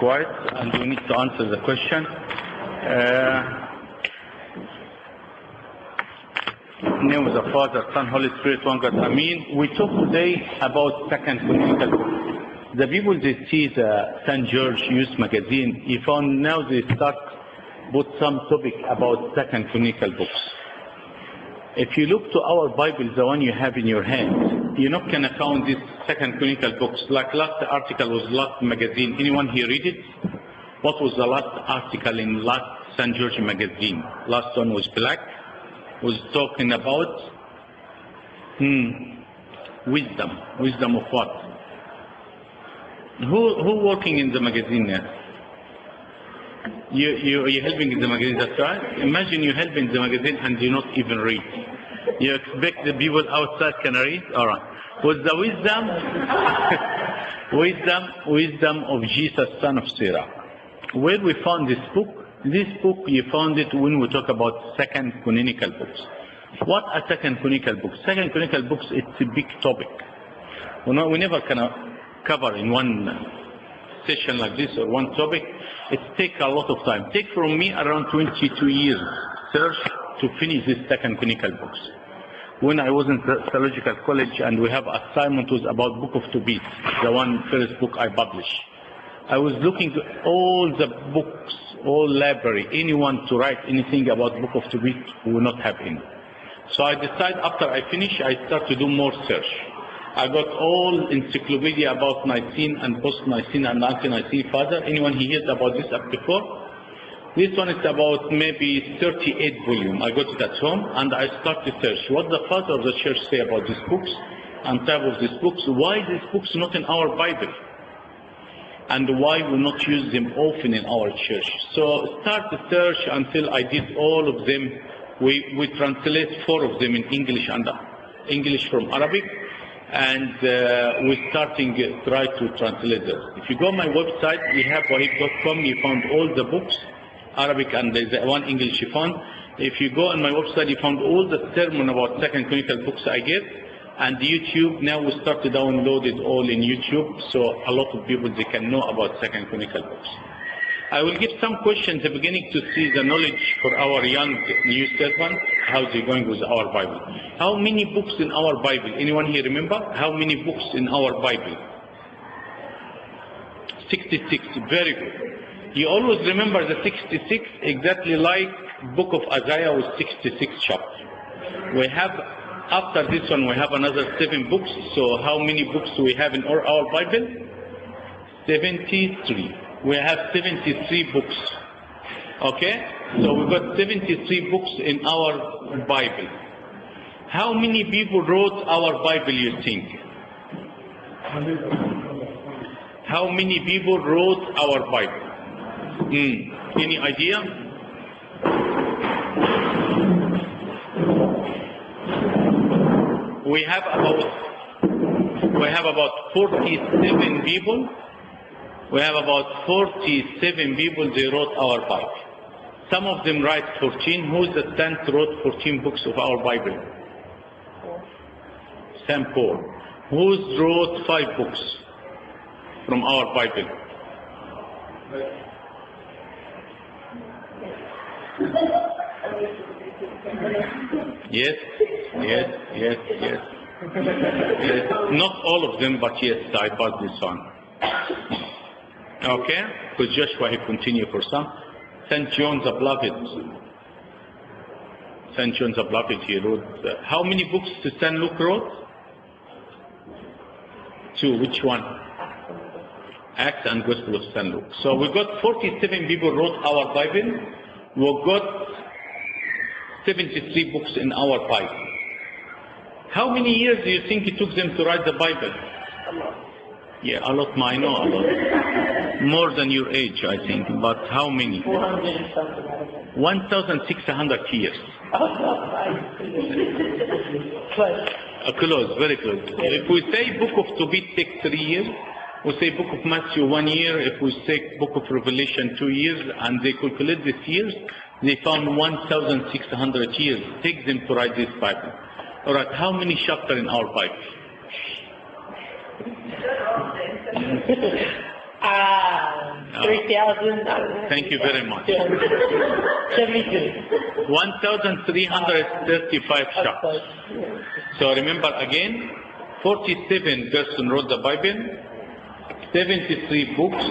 quiet and we need to answer the question. Name of the Father, Son, Holy Spirit, one God. Amen. We talk today about second canonical book. The people they see the St. George Youth magazine, you found now they start put some topic about second canonical books. If you look to our Bible, the one you have in your hand, you're not going to count these second canonical books. Like last article was last magazine. Anyone here read it? What was the last article in last St. George magazine? Last one was black. Was talking about wisdom. Wisdom of what? Who working in the magazine now? You're helping in the magazine, that's right? Imagine you're helping the magazine and you not even read. You expect the people outside can read? Alright. Was the wisdom of Jesus, son of Sarah. Where we found this book? This book, you found it when we talk about second canonical books. What are second canonical books? Second canonical books, it's a big topic. We never can cover in one session like this or one topic. It takes a lot of time. Take from me around 22 years search to finish these second canonical books. When I was in theological college and we have assignment was about Book of TOBIT, the one first book I published. I was looking to all the books, all library, anyone to write anything about Book of TOBIT will not have any. So I decided after I finish, I start to do more search. I got all encyclopedia about Nicene and post-Nicene and anti-Nicene Father. Anyone here heard about this up before? This one is about maybe 38 volume. I got it at home and I start to search. What the Father of the Church say about these books and type of these books? Why these books not in our Bible? And why we not use them often in our church? So start the search until I did all of them. We translate 4 of them in English and English from Arabic. And we're starting try to translate them. If you go on my website, we have wahib.com, you found all the books, Arabic and there's one English you found. If you go on my website, you found all the sermon about second canonical books I gave. And YouTube, now we start to download it all in YouTube, so a lot of people, they can know about second canonical books. I will give some questions at the beginning to see the knowledge for our young new servant, how they're going with our Bible. How many books in our Bible? Anyone here remember? How many books in our Bible? 66, very good. You always remember the 66, exactly like book of Isaiah with 66 chapters. We have after this one, we have another 7 books. So how many books do we have in our Bible? 73. We have 73 books. Okay? So we've got 73 books in our Bible. How many people wrote our Bible, you think? How many people wrote our Bible? Any idea? We have about 47 people. We have about 47 people, they wrote our Bible. Some of them write 14. Who's the 10th wrote 14 books of our Bible? St. Paul. Who's wrote 5 books from our Bible? Yes. Not all of them, but yes, I bought this one. Okay, because Joshua, he continued for some. St. John the Beloved. St. John the Beloved, he wrote. How many books did St. Luke wrote? 2. Which one? Acts and Gospel of St. Luke. So we got 47 people wrote our Bible. We got 73 books in our Bible. How many years do you think it took them to write the Bible? A lot. Yeah, a lot. I know a lot. More than your age, I think. But how many? 400 and something. 1,600 years. Close, very close. If we say Book of TOBIT takes 3 years, we say Book of Matthew 1 year. If we say Book of Revelation 2 years, and they calculate these years, they found 1,600 years. Take them to write this Bible. All right, how many chapters in our Bible? 3,000, I don't know. Thank you very much. 72. 1,335 chapters. So remember again, 47 persons wrote the Bible, 73 books,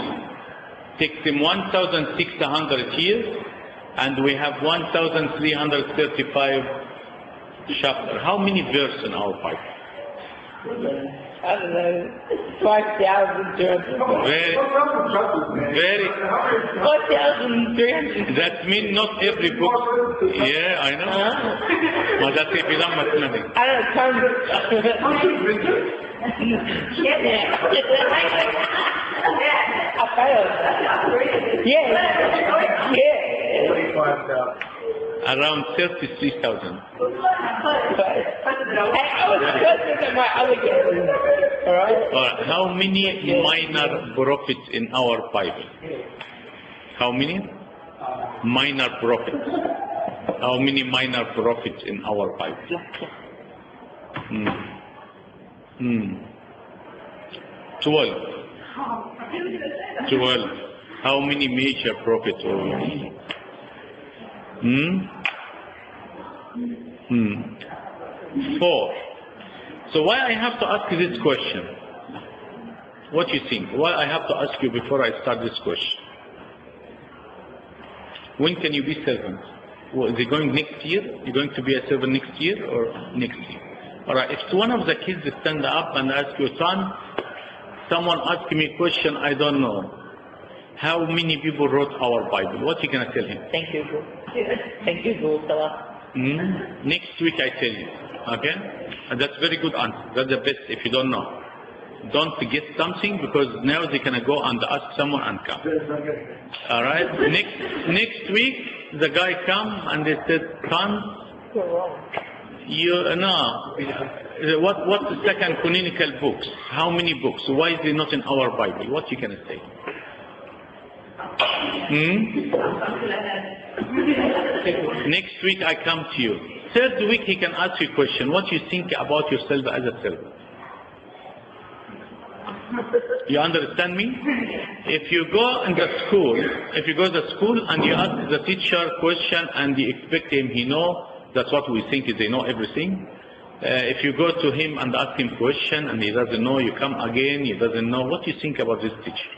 takes them 1,600 years, and we have 1,335 chapters. How many verses in our Bible? I don't know, 5,200. Very. 4,300. That means not every book. Yeah, I know. But that's if you don't know nothing. I don't know, I failed. Yeah. Around 33,000. I was closer than my other guesses. All right. How many minor prophets in our Bible? How many? Minor prophets. How many minor prophets in our Bible? 12. 12. How many major prophets are we? 4. So why I have to ask you this question? What do you think? Why I have to ask you before I start this question? When can you be servant? Well, is it going next year? You're going to be a servant next year or next year? All right. If one of the kids stand up and ask you, son, someone asked me a question, I don't know. How many people wrote our Bible? What are you going to tell him? Thank you, Guru. Thank you, Guru Salah. Next week I tell you. Okay? And that's very good answer. That's the best if you don't know. Don't forget something because now they're going to go and ask someone and come. All right? Next week, the guy come and they said, son, You're wrong. What's the second canonical books? How many books? Why is it not in our Bible? What you going to say? Next week I come to you. Third week he can ask you a question. What you think about yourself as a servant? You understand me? If you go in the school, if you go to the school and you ask the teacher question and you expect him, he know, that's what we think is they know everything. If you go to him and ask him question and he doesn't know, you come again, he doesn't know. What do you think about this teacher?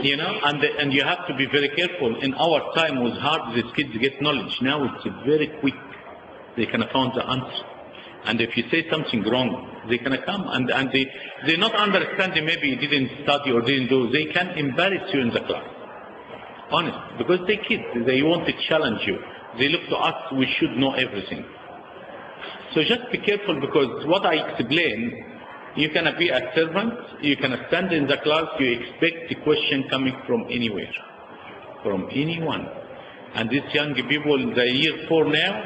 You know, and you have to be very careful. In our time it was hard, these kids get knowledge. Now it's very quick. They can find the answer. And if you say something wrong, they can come and they not understanding maybe you didn't study or didn't do. They can embarrass you in the class. Honest, because they kids, they want to challenge you. They look to us, we should know everything. So just be careful because what I explain, you can be a servant, you can stand in the class, you expect the question coming from anywhere, from anyone. And these young people, the year 4 now,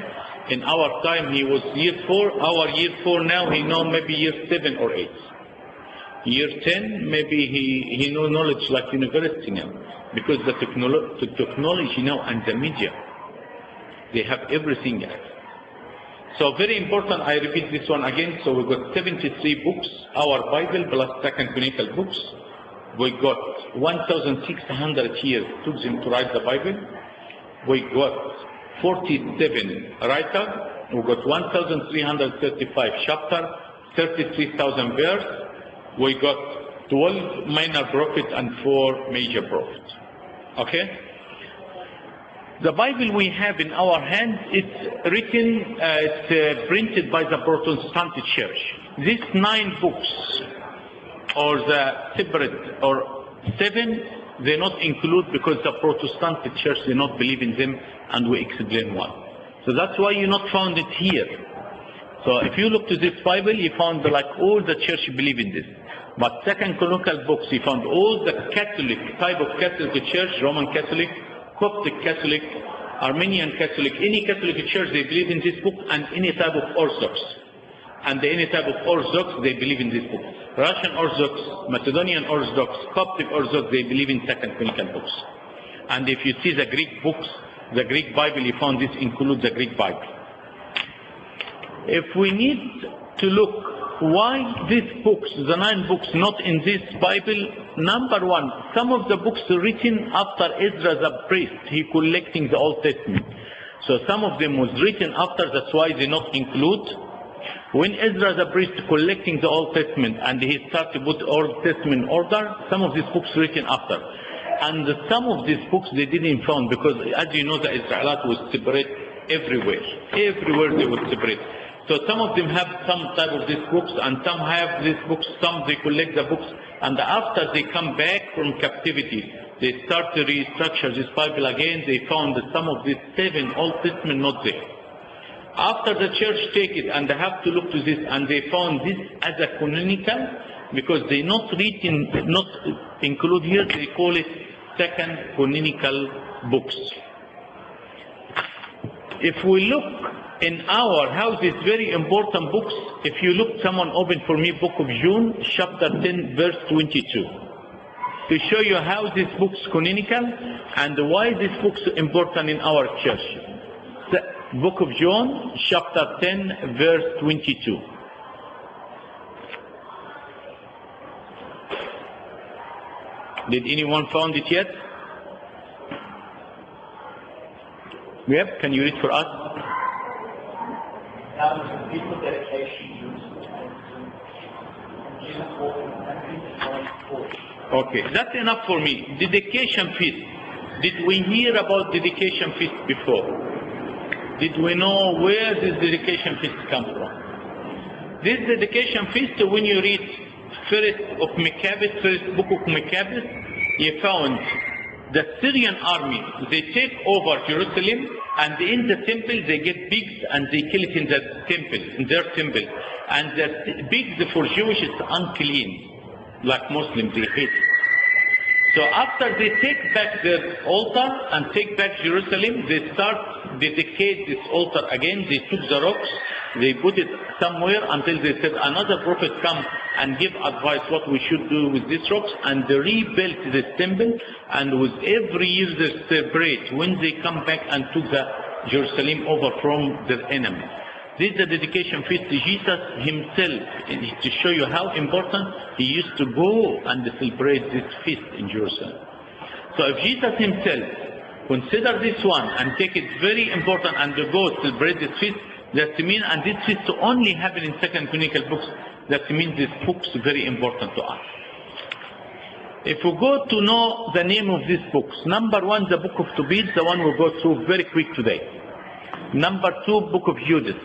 in our time he was year 4, our year 4 now, he know maybe year 7 or 8. Year 10, maybe he know knowledge like university now. Because the technology now and the media, they have everything else. So very important, I repeat this one again. So we got 73 books, our Bible plus second canonical books. We got 1,600 years took them to write the Bible. We got 47 writers. We got 1,335 chapters, 33,000 verses. We got 12 minor prophets and 4 major prophets. Okay? The Bible we have in our hands, it's written, it's printed by the Protestant Church. These 9 books, or the separate, or 7, they not include because the Protestant Church, they not believe in them, and we explain why. So that's why you not found it here. So if you look to this Bible, you found like all the church believe in this. But second canonical books, you found all the Catholic, type of Catholic church, Roman Catholic, Coptic Catholic, Armenian Catholic, any Catholic church, they believe in this book, and any type of Orthodox. And any type of Orthodox, they believe in this book. Russian Orthodox, Macedonian Orthodox, Coptic Orthodox, they believe in second canonical books. And if you see the Greek books, the Greek Bible, you found this includes the Greek Bible. If we need to look why these books, the 9 books, not in this Bible? Number one, some of the books written after Ezra the priest, he collecting the Old Testament. So some of them was written after, that's why they not include. When Ezra the priest collecting the Old Testament and he started to put Old Testament in order, some of these books written after. And some of these books they didn't found, because as you know, the Israelites was separate everywhere. Everywhere they were separate. So some of them have some type of these books, and some have these books, some they collect the books, and after they come back from captivity, they start to restructure this Bible again. They found that some of these 7 Old Testament not there. After the church take it, and they have to look to this, and they found this as a canonical, because they not written, not include here, they call it second canonical books. If we look in our house, is very important books. If you look, someone open for me book of John, chapter 10, verse 22. To show you how this book's canonical and why this book's important in our church. The book of John, chapter 10, verse 22. Did anyone found it yet? Yep, can you read for us? That was a beautiful dedication to Okay, that's enough for me. Dedication feast. Did we hear about dedication feast before? Did we know where this dedication feast come from? This dedication feast, when you read first book of Maccabees, you found the Syrian army, they take over Jerusalem, and in the temple they get pigs and they kill it in the temple, in their temple. And the pigs for Jewish is unclean, like Muslims, they hate. So after they take back their altar and take back Jerusalem, they start dedicate this altar again. They took the rocks, they put it somewhere until they said another prophet come and give advice what we should do with these rocks, and they rebuilt this temple. And with every year they celebrate when they come back and took the Jerusalem over from their enemy. This is the dedication feast. Jesus himself, to show you how important, he used to go and celebrate this feast in Jerusalem. So if Jesus himself consider this one and take it very important and go celebrate this feast, that means, and this feast only happen in second canonical books, that means this book's very important to us. If we go to know the name of these books, number one, the book of TOBIT, the one we'll go through very quick today. Number 2, book of Judas.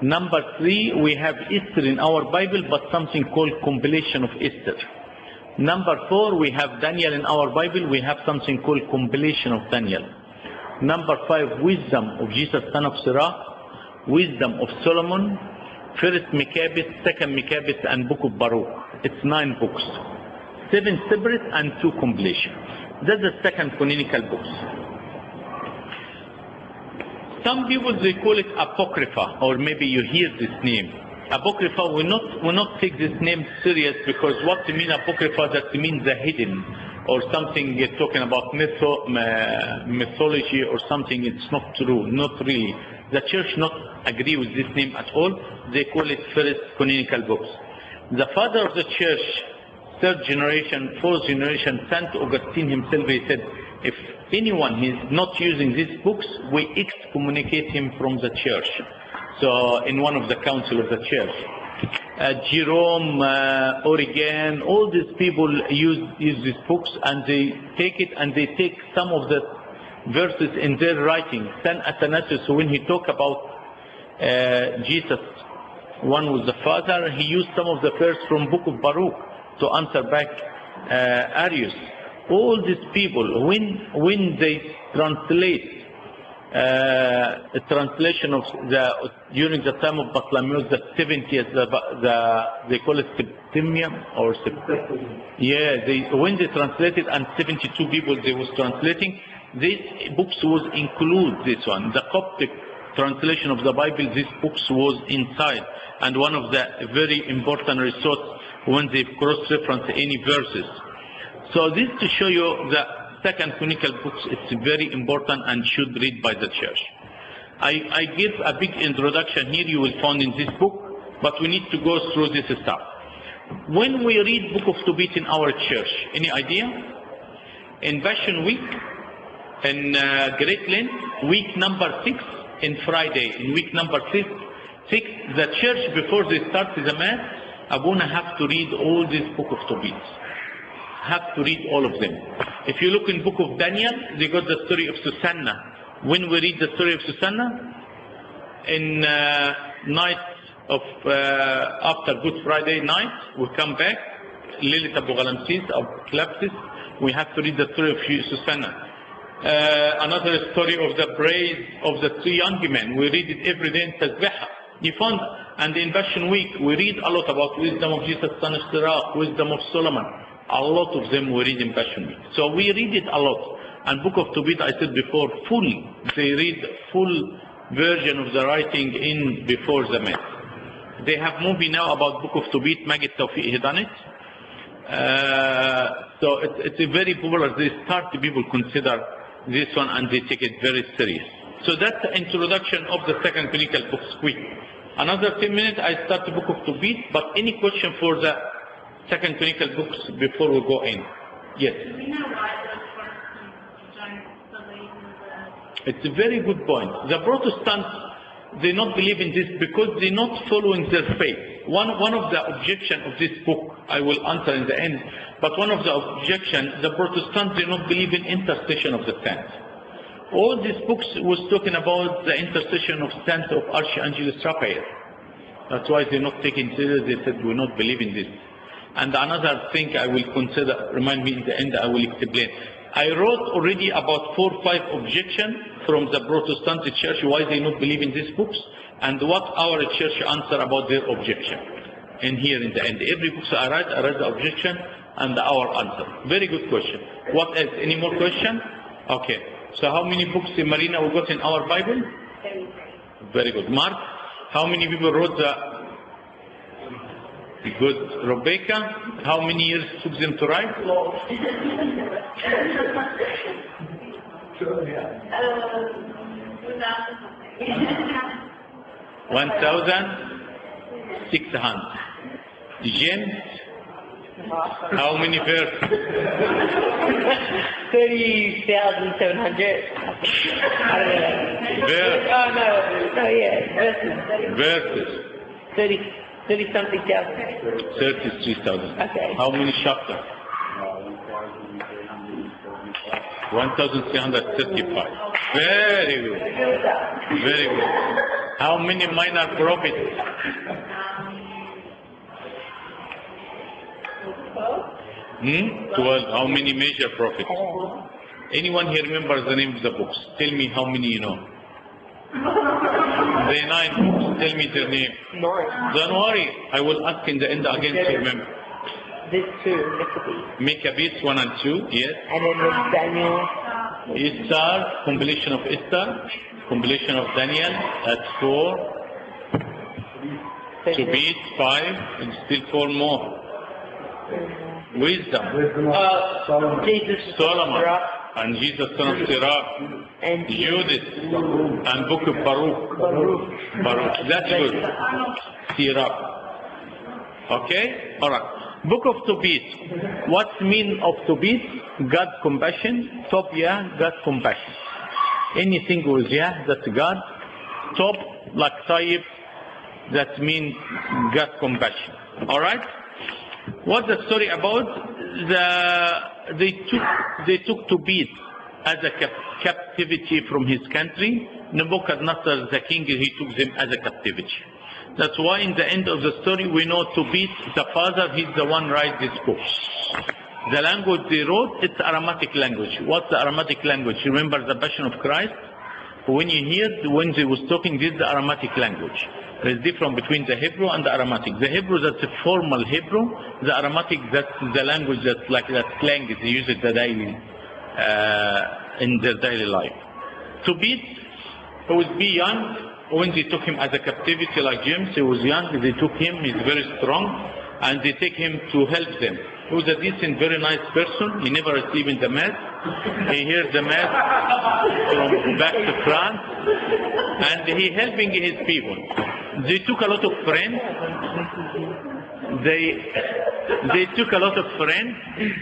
Number 3, we have Esther in our Bible, but something called compilation of Esther. Number 4, we have Daniel in our Bible, we have something called compilation of Daniel. Number 5, wisdom of Jesus, son of Sirach, wisdom of Solomon, first Maccabees, second Maccabees, and book of Baruch. It's 9 books. 7 separate and 2 compilation. That's the second canonical books. Some people, they call it Apocrypha, or maybe you hear this name. Apocrypha, we not take this name serious, because what to mean Apocrypha, that means the hidden, or something you're talking about mythology or something. It's not true, not really. The church not agree with this name at all. They call it first canonical books. The father of the church, 3rd generation, 4th generation, Saint Augustine himself, he said, if anyone is not using these books, we excommunicate him from the church. So in one of the council of the church, Jerome, Origen, all these people use these books, and they take it and they take some of the verses in their writing. Saint Athanasius, when he talked about Jesus, one was the father, he used some of the verse from book of Baruch to answer back Arius. All these people, when they translate a translation of during the time of Bartholomew, the 70th, they call it Septimium or when they translated, and 72 people they was translating, these books was include this one. The Coptic translation of the Bible, these books was inside, and one of the very important resource when they cross-reference any verses. So this to show you the second canonical books, it's very important and should read by the church. I give a big introduction here. You will find in this book but we need to go through this stuff. When we read Book of Tobit in our church, any idea? In Passion Week, in Great Lent, week number 6, in Friday, in week number 6, the church, before they start the Mass, Abuna have to read all this Book of Tobit. Have to read all of them. If you look in Book of Daniel, they got the story of Susanna. When we read the story of Susanna, in night of after Good Friday night, we come back, Lilit Abu Ghalamsis of Klapsis, we have to read the story of Susanna. Another story of the praise of the 3 young men. We read it every day in Tasbihah. You found, and in Passion Week, we read a lot about wisdom of Jesus, son of Sirach, wisdom of Solomon. A lot of them we read in Passion Week. So we read it a lot. And Book of Tobit, I said before, full. They read full version of the writing in before the Mass. They have movie now about Book of Tobit, Magid Tawfiq, he done it. So it's a very popular. They start the people consider this one and they take it very serious. So that's the introduction of the second clinical books. Quick. Another 10 minutes I start the Book of Tobit, but any question for the second clinical books before we go in? Yes. Do we know why those Protestants don't believe in the... It's a very good point. The Protestants, they not believe in this because they're not following their faith. One of the objections of this book, I will answer in the end, but one of the objections, the Protestants, they not believe in intercession of the saints. All these books was talking about the intercession of saints of Archangel Raphael. That's why they're not taking serious. They said, we not believe in this. And another thing I will consider, remind me in the end, I will explain. I wrote already about 4 or 5 objections from the Protestant church, why they not believe in these books, and what our church answer about their objection. And here in the end, every book I write the objection and our answer. Very good question. What else? Any more question? Okay. So how many books in Marina we got in our Bible? 33. Very good. Mark, how many people wrote the good? Rebecca, how many years took them to write? 1,600. James, how many verses? 30,700. I don't know. Verses. Oh, no, yeah, Verses. 30 something thousand. 33,000. Okay. How many chapters? 1,335. Very good. Very good. How many minor prophets? 12. How many major prophets? Anyone here remembers the name of the books? Tell me how many you know. The 9 books. Tell me their name. Don't worry. I will ask in the end again to remember. This 2, Maccabees. Maccabees 1 and 2, yes. And then there's Daniel. Esther, compilation of Esther, compilation of Daniel, that's 4. Tobit 5, and still 4 more. Wisdom. Jesus. Solomon. And Jesus, son of Sirach. And Judith. And book of Baruch. Baruch. That's good. Sirach. Okay? Alright. Book of Tobit. What's mean of Tobit? God compassion. Top, yeah, God compassion. Anything with yeah, that's God. Top, like Tayyib, that means God compassion. Alright? What's the story about? They took Tobit as a captivity from his country. Nebuchadnezzar, the king, he took them as a captivity. That's why in the end of the story we know Tobit, the father, he's the one write this book. The language they wrote, it's Aramaic language. What's the Aramaic language? Remember the Passion of Christ? When you hear, when they was talking, this is the Aramaic language. There's difference between the Hebrew and the Aramaic. The Hebrew, that's a formal Hebrew. The Aramaic, that's the language that's like that slang they use it the daily, in their daily life. Tobit, he was be young. When they took him as a captivity like James, he was young, they took him, he's very strong, and they take him to help them. He was a decent, very nice person. He never received in the Mass. He hears the Mass from back to France, and he helping his people. They took a lot of friends. They took a lot of friends.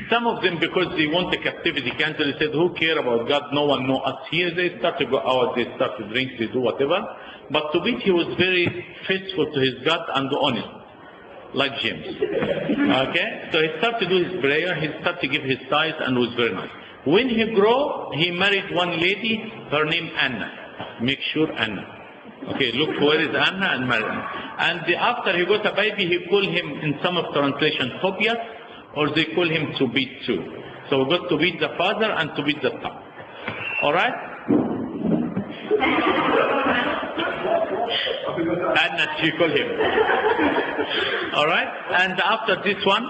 Some of them, because they want the captivity cancelled, they said, who care about God? No one know us here. They start to go out, they start to drink, they do whatever. But TOBIT, he was very faithful to his God and honest, like James. Okay? So he started to do his prayer, he started to give his tithes, and was very nice. When he grew, he married one lady, her name Anna. Make sure Anna. Okay, look where is Anna and marry Anna. And after he got a baby, he called him, in some of translation, TOBIT, or they call him TOBIT too. So we got TOBIT the father and TOBIT the son. Alright? Anna, she called him. Alright? And after this one,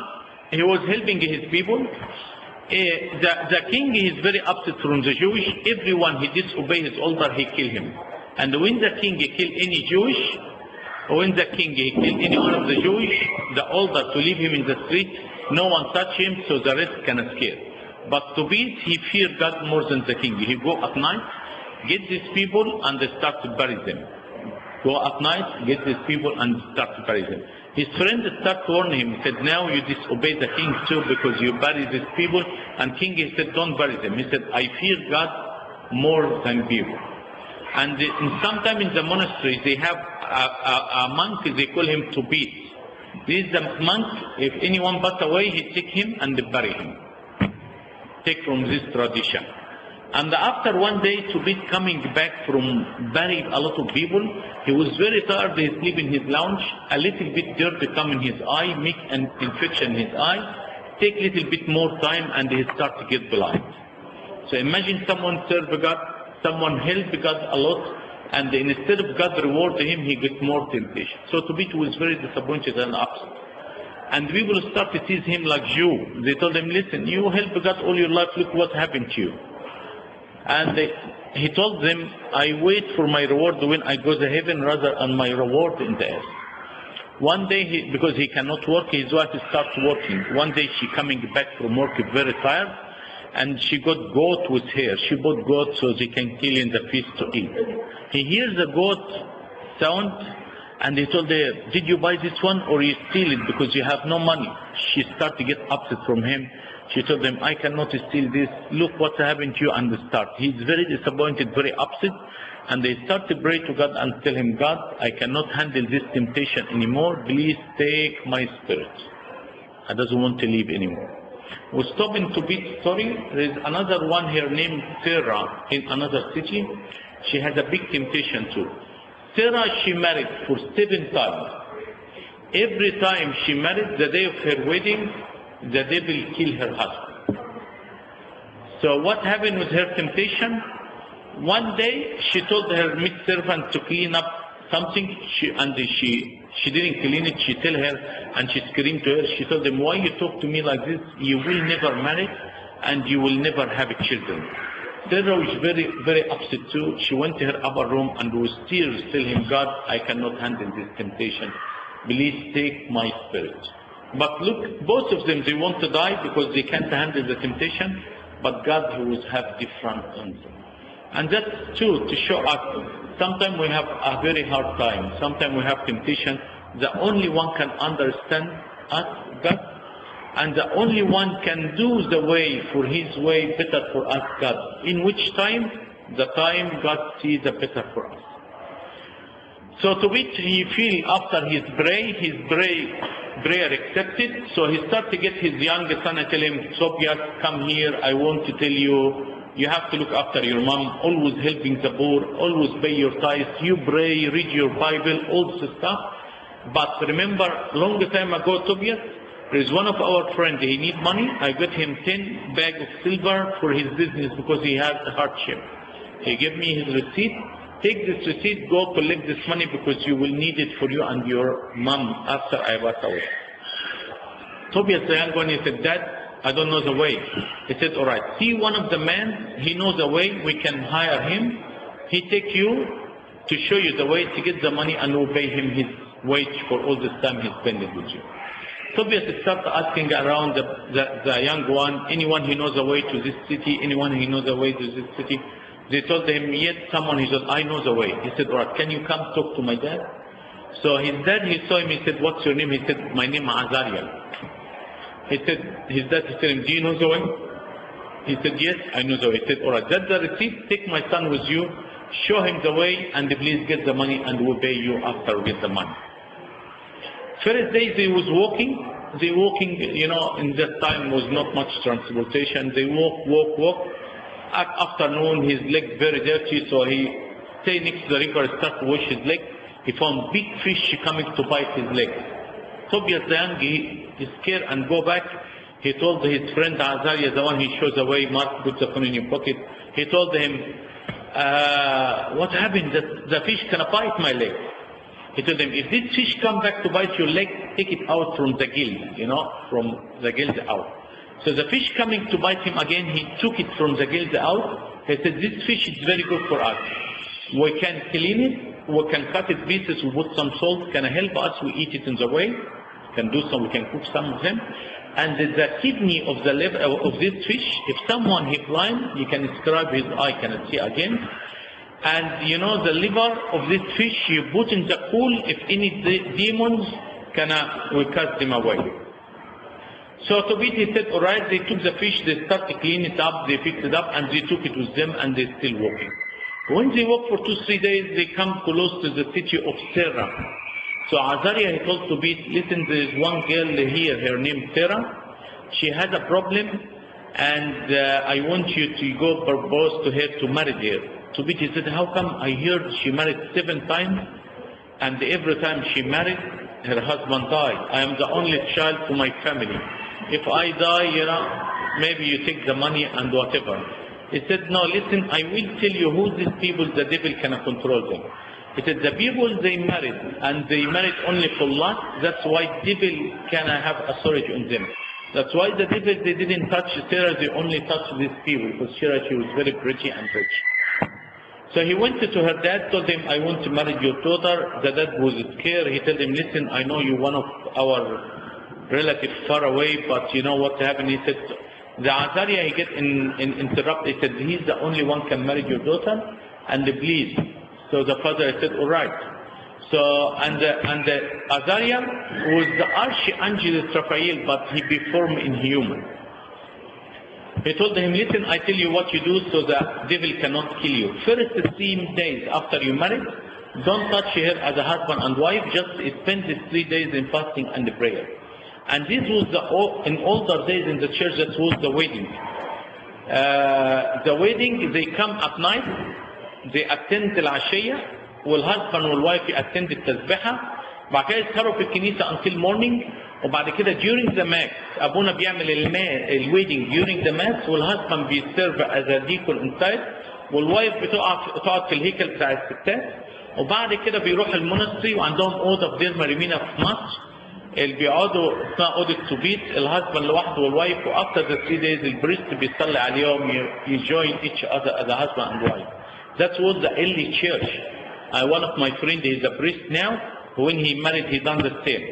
he was helping his people. The king is very upset from the Jewish. Everyone he disobey his order, he kill him. And when the king kill any Jewish, or when the king kill any one of the Jewish, the order to leave him in the street, no one touch him, so the rest can escape. But TOBIT, he feared God more than the king. He go at night, get these people, and they start to bury them. Go at night, get these people, and start to bury them. His friend started to warn him. He said, now you disobey the king too, because you bury these people. And king, he said, don't bury them. He said, I fear God more than people. And sometime in the monastery, they have a monk, they call him TOBIT. This is the monk, if anyone passed away, he take him and bury him. Take from this tradition. And after one day, TOBIT coming back from burying a lot of people, he was very tired, he sleep in his lounge, a little bit dirt come in his eye, make an infection in his eye, take a little bit more time, and he start to get blind. So imagine someone serve God, someone help God a lot, and instead of God reward him, he gets more temptation. So TOBIT was very disappointed and upset. And people start to tease him like Jew. They told him, listen, you help God all your life, look what happened to you. And he told them, I wait for my reward when I go to heaven rather than my reward in the earth. One day, because he cannot work, his wife starts working. One day she coming back from work very tired, and she got goat with her. She bought goat so they can kill in the feast to eat. He hears the goat sound, and he told her, did you buy this one or you steal it because you have no money? She started to get upset from him. She told them, I cannot steal this. Look what happened to you, and start. He's very disappointed, very upset. And they start to pray to God and tell him, God, I cannot handle this temptation anymore. Please take my spirit. I doesn't want to live anymore. We stop in TOBIT story. There is another one here named Sarah in another city. She had a big temptation too. Sarah, she married for 7 times. Every time she married, the day of her wedding, the devil killed her husband. So what happened with her temptation? One day she told her maid servant to clean up something, she didn't clean it. She tell her, and she screamed to her. She told them, why you talk to me like this? You will never marry and you will never have children. Sarah was very, very upset too. She went to her upper room and was tears telling him, God, I cannot handle this temptation. Please take my spirit. But look, both of them, they want to die because they can't handle the temptation, but God will have different answers. And that's true to show us, sometimes we have a very hard time, sometimes we have temptation. The only one can understand us, God, and the only one can do the way for his way better for us, God. In which time? The time God sees the better for us. So TOBIT, he feel after his prayer accepted, so he start to get his youngest son and tell him, TOBIT, come here, I want to tell you, you have to look after your mom, always helping the poor, always pay your tithes, you pray, read your Bible, all this stuff. But remember, long time ago, TOBIT, there is one of our friends, he need money, I got him 10 bags of silver for his business because he had a hardship. He gave me his receipt. Take this receipt, go collect this money because you will need it for you and your mom after I pass away. TOBIT, the young one, he said, Dad, I don't know the way. He said, all right, see one of the men, he knows the way, we can hire him. He take you to show you the way to get the money and we'll pay him his wage for all this time he's spending with you. TOBIT started asking around the young one, anyone who knows the way to this city, anyone who knows the way to this city. They told him, yet someone, he said, I know the way. He said, all right, can you come talk to my dad? So his dad, he saw him, he said, what's your name? He said, my name is Azariah. He said, his dad, he said, do you know the way? He said, yes, I know the way. He said, all right, that's the receipt, take my son with you, show him the way, and please get the money, and we'll pay you after we get the money. First day they was walking, you know, in that time was not much transportation. They walk. At afternoon, his leg very dirty, so he stay next to the river, start to wash his leg. He found big fish coming to bite his leg. Tobias the young, he scared and go back. He told his friend Azariah, the one he shows the way, Mark, put the phone in your pocket. He told him, what happened? The fish can bite my leg. He told him, if this fish come back to bite your leg, take it out from the gill, you know, from the gills out. So the fish coming to bite him again, he took it from the gills out. He said, this fish is very good for us. We can clean it, we can cut it pieces, we put some salt, can help us, we eat it in the way. We can cook some of them. And the kidney of the liver of this fish, if someone is blind, he can describe his eye, cannot see again. And you know, the liver of this fish you put in the pool, if any demons we cast them away. So Tobit, he said, all right, they took the fish, they started to clean it up, they picked it up, and they took it with them, and they're still walking. When they walk for 2-3 days, they come close to the city of Sarah. So Azariah, he told Tobit, listen, there is one girl here, her name Sarah. She has a problem, and I want you to go propose to her to marry her. Tobit, he said, how come? I heard she married 7 times, and every time she married, her husband died. I am the only child for my family. If I die, you know, maybe you take the money and whatever. He said, no, listen, I will tell you who these people, the devil cannot control them. He said, the people they married, and they married only for luck, that's why devil cannot have authority on them. That's why the devil, they didn't touch Sarah, they only touched these people, because Sarah, she was very pretty and rich. So he went to her dad, told him, I want to marry your daughter. The dad was scared. He told him, listen, I know you're one of our relatives far away, but you know what happened? He said, the Azariah, he get interrupted. He said, he's the only one can marry your daughter, and please. So the father said, all right. So, and the Azariah was the archangel Raphael, but he be formed in human. He told him, listen, I tell you what you do so the devil cannot kill you. First 3 days after you married, don't touch her as a husband and wife, just spend these 3 days in fasting and prayer. And this was in older days in the church, that was the wedding. The wedding, they come at night, they attend العشية, والhusband والwife attend التسبيحة, بعد كده يسهروا في الكنيسة until morning, وبعد كده during the mass أبونا بيعمل الwedding during the mass, والhusband بيسيرف as a deacon inside, والwife بتقعد في الهيكل بتاع الستات، وبعد كده بيروح المونستري وعندهم أوضة في دير مريمينا في مصر اللي بيقعدوا اسمها أوضة توبيت، الhusband لوحده والwife، وafter the 3 days البريست بيصلي عليهم, you join each other as a husband and wife. That was the early church. One of my friends, he's a priest now. When he married, he done the same.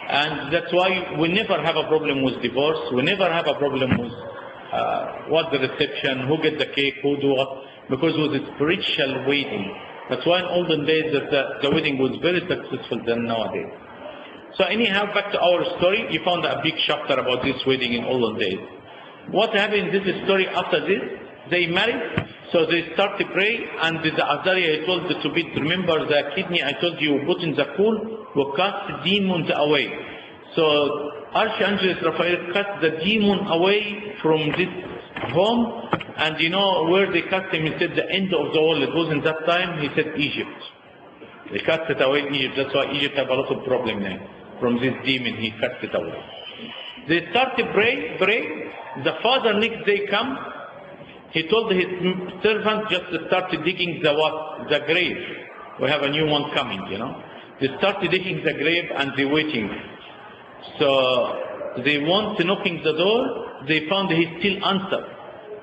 And that's why we never have a problem with divorce. We never have a problem with what the reception, who get the cake, who do what. Because it was a spiritual wedding. That's why in olden days the wedding was very successful than nowadays. So anyhow, back to our story, you found a big chapter about this wedding in olden days. What happened in this story after this? They married, so they start to pray, and the Azariah told the Tobit, remember the kidney I told you put in the pool, will cast demons away. So Archangel Raphael cast the demon away from this home, and you know where they cast him? He said the end of the world. It was in that time, he said Egypt. They cast it away in Egypt. That's why Egypt have a lot of problem now. From this demon, he cast it away. They start to pray. The father next day come. He told his servant just to start digging the grave. We have a new one coming, you know. They started digging the grave and they waiting. So they went to knocking the door. They found he still answered.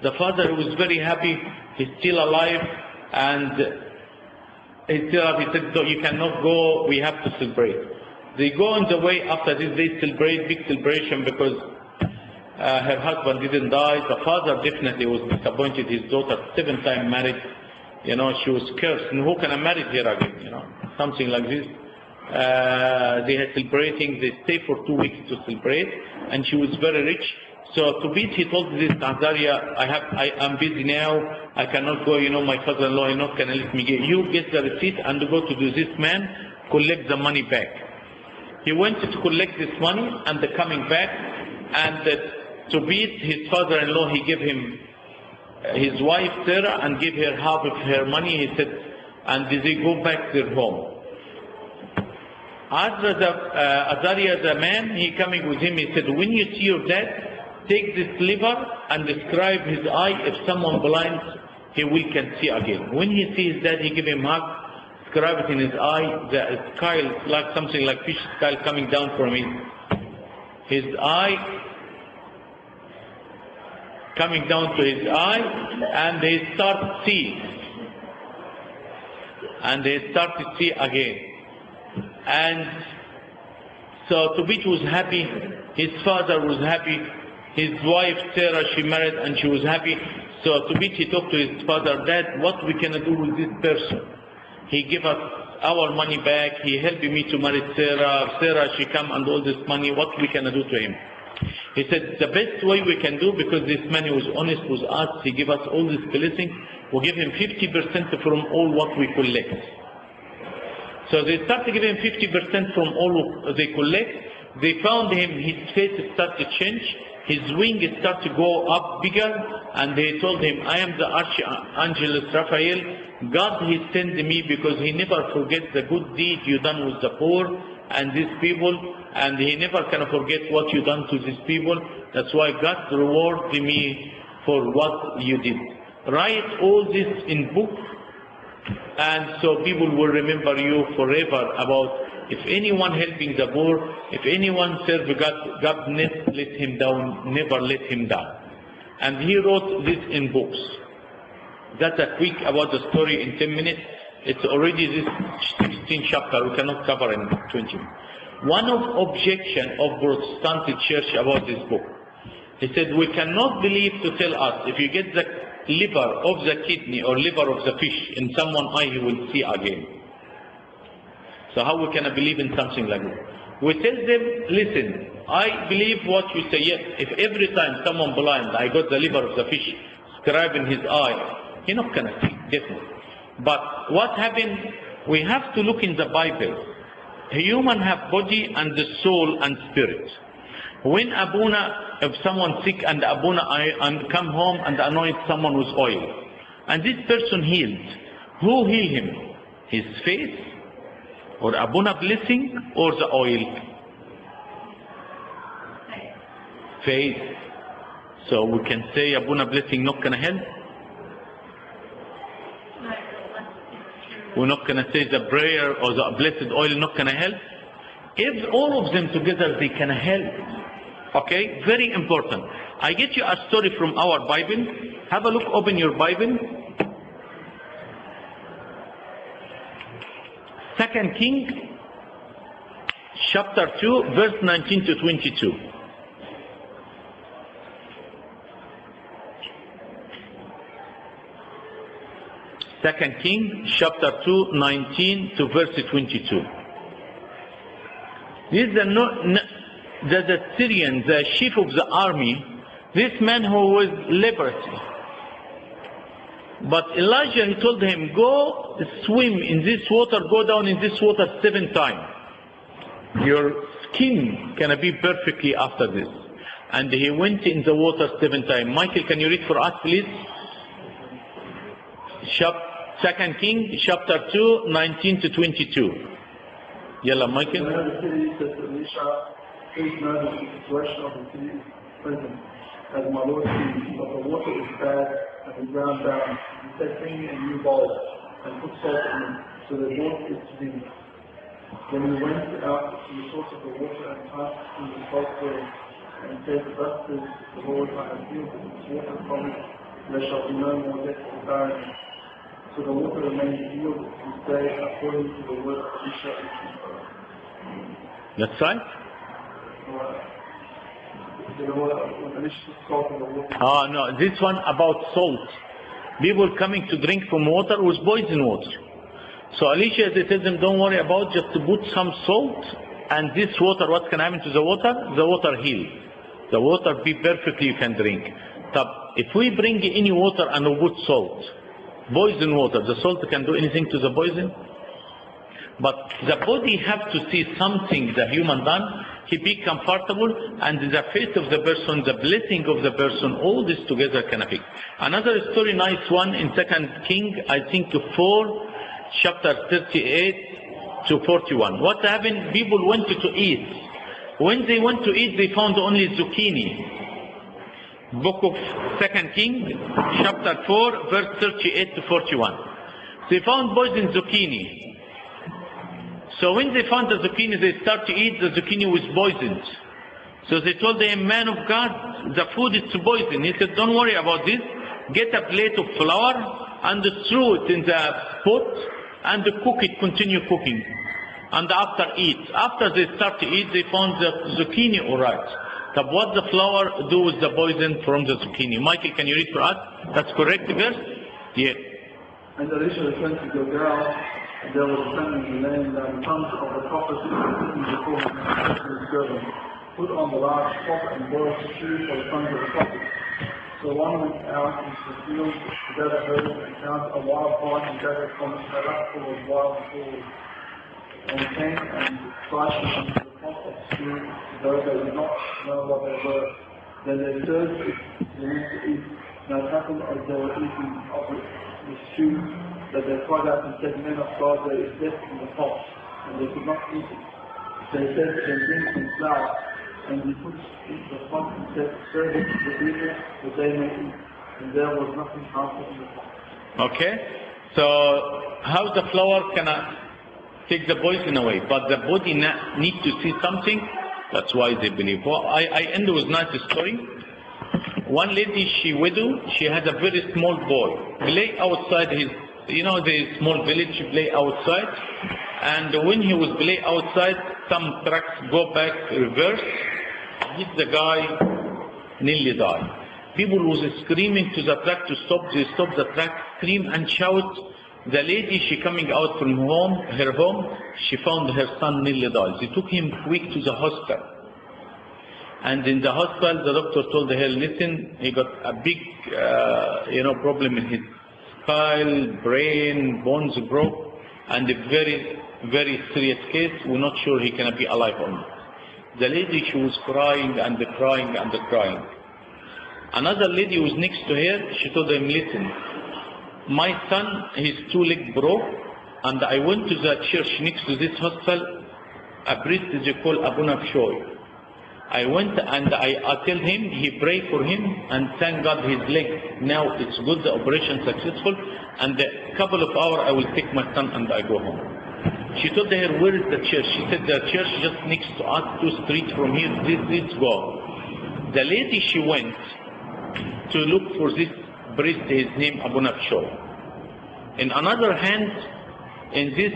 The father was very happy. He's still alive, and he said, no, you cannot go. We have to celebrate. They go on the way. After this, they celebrate, big celebration, because her husband didn't die. The father definitely was disappointed. His daughter, 7 times married. You know, she was cursed. And who can I marry here again? You know, something like this. They had celebrating. They stayed for 2 weeks to celebrate, and she was very rich. So TOBIT, he told this Azaria, I'm busy now. I cannot go. My father-in-law, can let me get. You get the receipt and go to this man, collect the money back. He went to collect this money, and they're coming back, and TOBIT, his father-in-law, he gave him his wife Sarah and gave her half of her money. He said, and they go back to their home. Azaria, the man, he coming with him, he said, when you see your dad, take this lever and describe his eye. If someone blind, he can see again. When he sees his dad, he give him a hug, describe it in his eye, the scale, like something like fish scale coming down from his eye, coming down to his eye, and they start see. And they start to see again. And so TOBIT was happy, his father was happy, his wife Sarah, she married and she was happy. So TOBIT, he talked to his father, Dad, what we can do with this person? He gave us our money back, he helped me to marry Sarah, Sarah she come and all this money, what we can do to him? He said, the best way we can do, because this man was honest with us, he gave us all this blessing, we give him 50% from all what we collect. So they started giving him 50% from all they collect. They found him, his face started to change, his wings started to go up bigger, and they told him, I am the Archangel Raphael. God, he sent me because he never forgets the good deed you done with the poor and these people, and he never can forget what you done to these people. That's why God rewarded me for what you did. Write all this in book, and so people will remember you forever about if anyone helping the poor, if anyone serve God, God never let him down, never let him down. And he wrote this in books. That's a quick about the story in 10 minutes. It's already this 16 chapter, we cannot cover in 20 minutes. One of objection of Protestant church about this book, he said, we cannot believe to tell us, if you get the liver of the kidney or liver of the fish in someone's eye, he will see again. So how we can believe in something like that? We tell them, listen, I believe what you say, yes, if every time someone blind, I got the liver of the fish scribed in his eye, he's not going to see, definitely. But what happened, we have to look in the Bible. A human have body and the soul and spirit. When Abuna, if someone sick and Abuna and come home and anoint someone with oil, and this person healed, who healed him? His face, or Abuna blessing, or the oil? Faith. So we can say Abuna blessing not gonna help. We're not gonna say the prayer or the blessed oil not gonna help. If all of them together they can help. Okay, very important. I get you a story from our Bible. Have a look, open your Bible. 2 Kings, chapter 2, verse 19 to 22. Second King, chapter 2, 19 to verse 22. This is the Syrian, the chief of the army, this man who was leprosy. But Elijah, he told him, go swim in this water, go down in this water 7 times. Your skin can be perfectly after this. And he went in the water 7 times. Michael, can you read for us, please? 2 King, chapter 2, 19 to 22. Yalla, Michael. Please know the situation of the city prison. As my Lord sees, but the water is bad and the ground down. He said, bring me a new bowl and put salt in it, so the water is to be. Then he went out to the source of the water and passed through the salt well, and said, thus says the Lord, I have healed this water from it, there shall be no more death or barrenness. So the water remained healed this day according to the word of Elisha. That's right. No, this one about salt. People coming to drink from water with poison water. So Alicia, they tell them, don't worry about, just to put some salt, and this water, what can happen to the water? The water heals. The water be perfectly, you can drink. If we bring any water and we put salt, poison water, the salt can do anything to the poison? But the body have to see something the human done, he be comfortable, and the faith of the person, the blessing of the person, all this together can affect. Another story, nice one, in 2 King, I think 4, chapter 38 to 41. What happened? People went to eat. When they went to eat, they found only zucchini. Book of 2 King, chapter 4, verse 38 to 41. They found poison zucchini. So when they found the zucchini, they start to eat. The zucchini was poisoned. So they told him, man of God, the food is poison. He said, don't worry about this. Get a plate of flour and throw it in the pot and cook it, continue cooking. And after eat. After they start to eat, they found the zucchini alright. But what the flour do with the poison from the zucchini? Michael, can you read for us? That's correct verse? Yeah. And Elisha returned to Gilgal, and there was a famine in the land, and the sons of the prophets who were sitting before him and said to his servant, put on the large pot and boil stew for the sons of the prophets. So one went out into the field to gather herbs and found a wild vine and gathered from it a lap full of wild fowls. And came and sliced them into the pot of stew, though they did not know what they were. Then they served it to them to eat. Now it happened as they were eating of the stew, that they cried out and said, men of God, there is death in the pot, and they could not eat it. They said to them, bring some flour, and he put it into the pot and said, serve it to the people, that they may eat. And there was nothing harmful in the pot. Okay, so how the flour can take the poison away, but the body need to see something. That's why they believe. Well, I end with nice story. One lady, she widow, she had a very small boy. Play outside his, the small village, play outside. And when he was play outside, some trucks go back reverse, hit the guy, nearly die. People was screaming to the truck to stop. They stopped the truck, scream and shout. The lady, she coming out from her home, she found her son nearly died. They took him quick to the hospital. And in the hospital, the doctor told her, listen, he got a big, problem in his skull, brain, bones broke, and a very, very serious case. We're not sure he can be alive or not. The lady, she was crying and crying and crying. Another lady was next to her. She told him, listen, my son, his two legs broke, and I went to the church next to this hospital. A priest is called Abu Nafshoy. I went and I tell him, he prayed for him, and thank God his leg now it's good, the operation successful, and a couple of hours I will take my son and I go home. She told her, where is the church? She said, the church just next to us, 2 streets from here, let's go. The lady, she went to look for this priest, his name Abu Nafshoy. In another hand, in this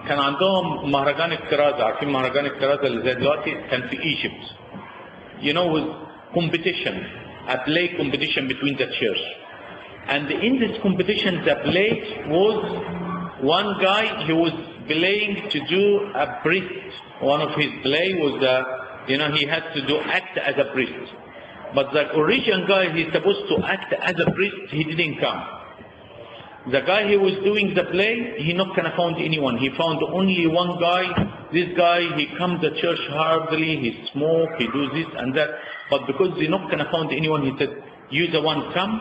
كان عندهم مهرجان الكرازة. عارفين مهرجان الكرازة اللي زي دلوقتي كان في Egypt. With competition, a play competition between the church. And in this competition, the play was one guy, he was playing to do a priest. One of his play was he had to do act as a priest. But the original guy, he's supposed to act as a priest, he didn't come. The guy he was doing the play, he not gonna find anyone. He found only one guy. This guy, he come to church hardly, he smoke, he do this and that. But because he not gonna find anyone, he said, you the one come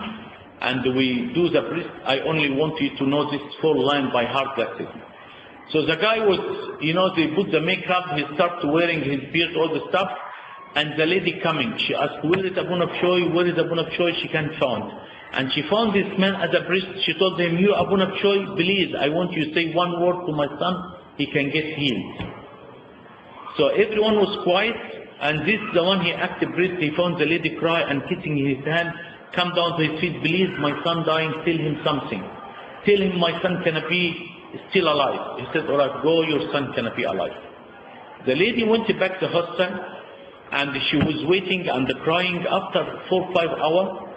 and we do the priest. I only want you to know this full line by heart, that's it. So the guy was, they put the makeup, he started wearing his beard, all the stuff. And the lady coming, she asked, where is Abu Nafshoy? Where is Abu Nafshoy? She can't find. And she found this man as a priest. She told him, you Abu Nafshoy, please, I want you to say one word to my son, he can get healed. So everyone was quiet, and this, the one he acted priest, he found the lady cry and kissing his hand, come down to his feet, please, my son dying, tell him something. Tell him my son cannot be still alive. He said, all right, go, your son cannot be alive. The lady went back to the hospital, and she was waiting and crying. After 4 or 5 hours,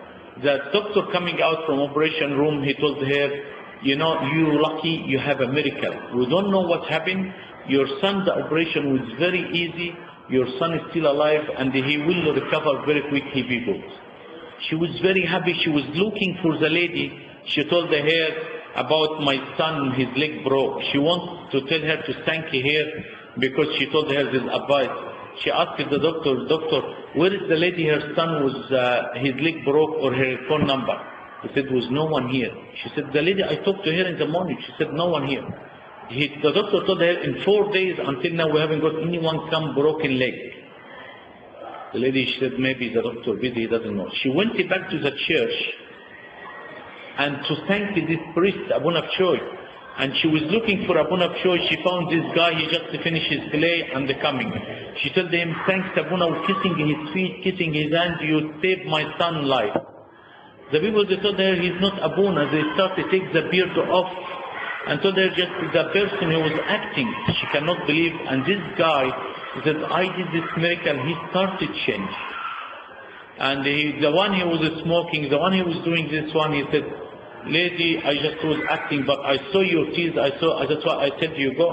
the doctor coming out from operation room, he told her, you know, you're lucky, you have a miracle. We don't know what happened. Your son's operation was very easy. Your son is still alive and he will recover very quickly, people. She was very happy. She was looking for the lady. She told her about my son, his leg broke. She wants to tell her to thank her because she told her this advice. She asked the doctor, "Doctor, where is the lady her son was, his leg broke, or her phone number?" He said, "There was no one here." She said, "The lady, I talked to her in the morning." She said, "No one here." The doctor told her, "In 4 days until now we haven't got anyone come broken leg." The lady, she said, "Maybe the doctor busy, he doesn't know." She went back to the church and to thank this priest, Abu Nafshoy. And she was looking for Abu Nafshoy. She found this guy, he just finished his play and coming. She told him, "Thanks Abu Nafshoy, kissing his feet, kissing his hand, you saved my son's life." The people, they told her, "He's not Abuna." They started to take the beard off and told her just the person who was acting. She cannot believe. And this guy said, "I did this miracle." He started change. And the one who was smoking, the one who was doing this one, he said, "Lady, I just was acting, but I saw your tears. That's why I said you go."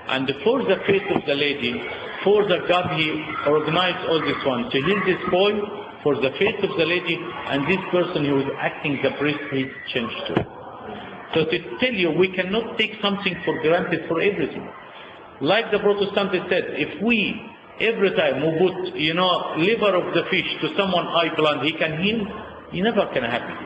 And for the faith of the lady, for the God, he organized all this one to heal this boy, for the faith of the lady, and this person who was acting the priest, he changed too. So to tell you, we cannot take something for granted for everything. Like the Protestant said, if we every time we put, you know, liver of the fish to someone eye blind, he can heal, he never can happen.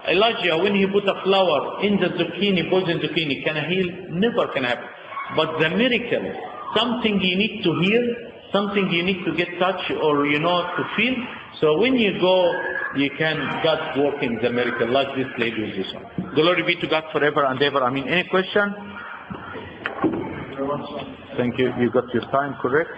Elijah, when he put a flower in the zucchini, poison zucchini, can heal? Never can happen. But the miracle, something you need to hear, something you need to get touch or, you know, to feel. So when you go, you can, God working the miracle like this lady with this one. Glory be to God forever and ever. I mean, any question? Thank you. You got your time correct?